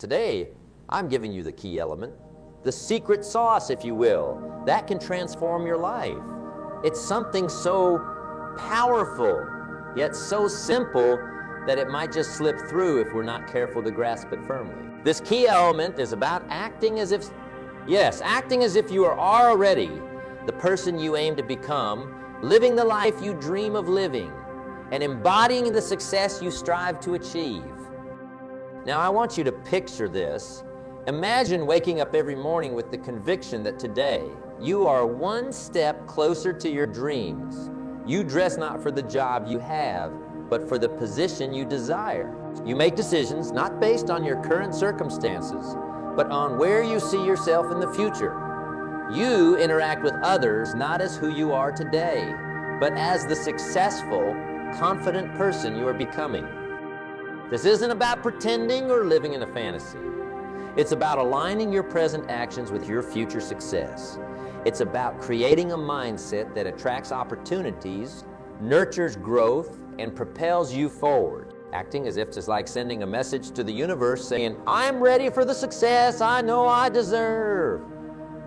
Today, I'm giving you the key element, the secret sauce, if you will, that can transform your life. It's something so powerful, yet so simple that it might just slip through if we're not careful to grasp it firmly. This key element is about acting as if you are already the person you aim to become, living the life you dream of living, and embodying the success you strive to achieve. Now, I want you to picture this. Imagine waking up every morning with the conviction that today you are one step closer to your dreams. You dress not for the job you have, but for the position you desire. You make decisions not based on your current circumstances, but on where you see yourself in the future. You interact with others not as who you are today, but as the successful, confident person you are becoming. This isn't about pretending or living in a fantasy. It's about aligning your present actions with your future success. It's about creating a mindset that attracts opportunities, nurtures growth, and propels you forward. Acting as if it's like sending a message to the universe saying, I'm ready for the success I know I deserve.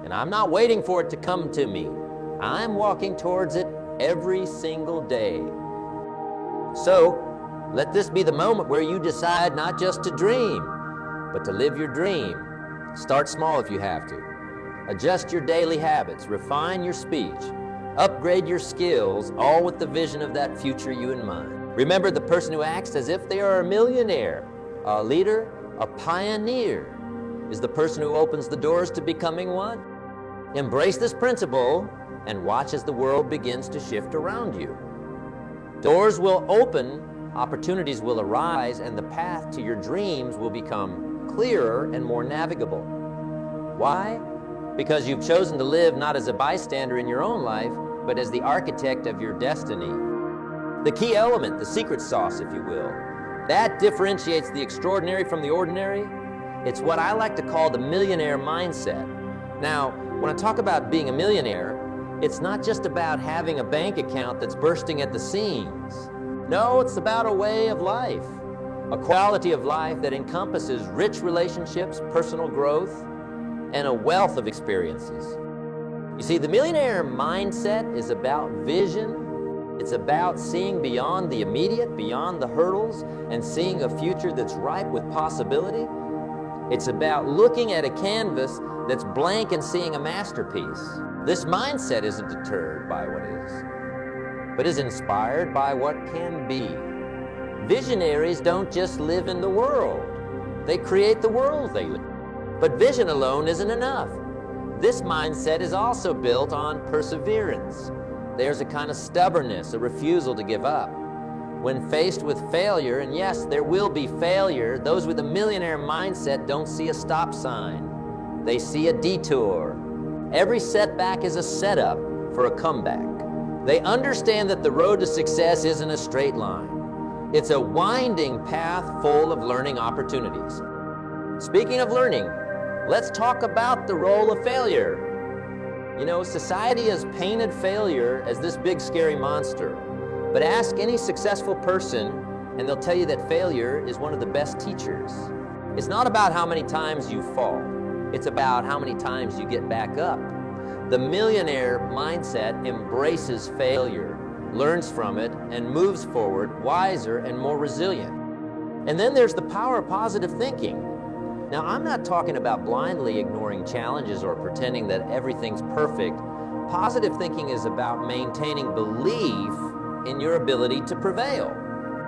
And I'm not waiting for it to come to me. I'm walking towards it every single day. So, let this be the moment where you decide not just to dream, but to live your dream. Start small if you have to. Adjust your daily habits, refine your speech, upgrade your skills, all with the vision of that future you in mind. Remember, the person who acts as if they are a millionaire, a leader, a pioneer, is the person who opens the doors to becoming one. Embrace this principle and watch as the world begins to shift around you. Doors will open, opportunities will arise, and the path to your dreams will become clearer and more navigable. Why? Because you've chosen to live not as a bystander in your own life, but as the architect of your destiny. The key element, the secret sauce, if you will, that differentiates the extraordinary from the ordinary. It's what I like to call the millionaire mindset. Now, when I talk about being a millionaire, it's not just about having a bank account that's bursting at the seams. No, it's about a way of life, a quality of life that encompasses rich relationships, personal growth, and a wealth of experiences. You see, the millionaire mindset is about vision. It's about seeing beyond the immediate, beyond the hurdles, and seeing a future that's ripe with possibility. It's about looking at a canvas that's blank and seeing a masterpiece. This mindset isn't deterred by what is, but is inspired by what can be. Visionaries don't just live in the world. They create the world they live. But vision alone isn't enough. This mindset is also built on perseverance. There's a kind of stubbornness, a refusal to give up. When faced with failure, and yes, there will be failure, those with a millionaire mindset don't see a stop sign. They see a detour. Every setback is a setup for a comeback. They understand that the road to success isn't a straight line. It's a winding path full of learning opportunities. Speaking of learning, let's talk about the role of failure. You know, society has painted failure as this big scary monster. But ask any successful person and they'll tell you that failure is one of the best teachers. It's not about how many times you fall. It's about how many times you get back up. The millionaire mindset embraces failure, learns from it, and moves forward wiser and more resilient. And then there's the power of positive thinking. Now, I'm not talking about blindly ignoring challenges or pretending that everything's perfect. Positive thinking is about maintaining belief in your ability to prevail.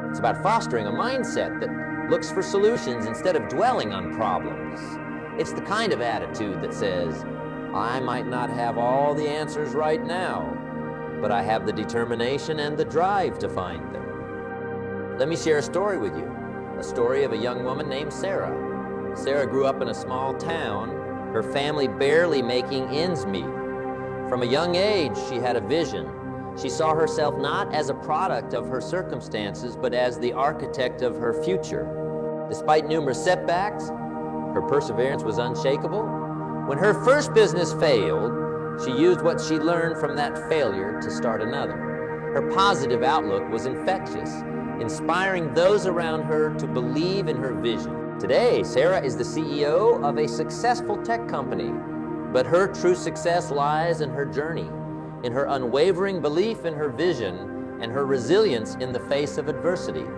It's about fostering a mindset that looks for solutions instead of dwelling on problems. It's the kind of attitude that says, I might not have all the answers right now, but I have the determination and the drive to find them. Let me share a story with you, a story of a young woman named Sarah. Sarah grew up in a small town, her family barely making ends meet. From a young age, she had a vision. She saw herself not as a product of her circumstances, but as the architect of her future. Despite numerous setbacks, her perseverance was unshakable. When her first business failed, she used what she learned from that failure to start another. Her positive outlook was infectious, inspiring those around her to believe in her vision. Today, Sarah is the CEO of a successful tech company, but her true success lies in her journey, in her unwavering belief in her vision, and her resilience in the face of adversity.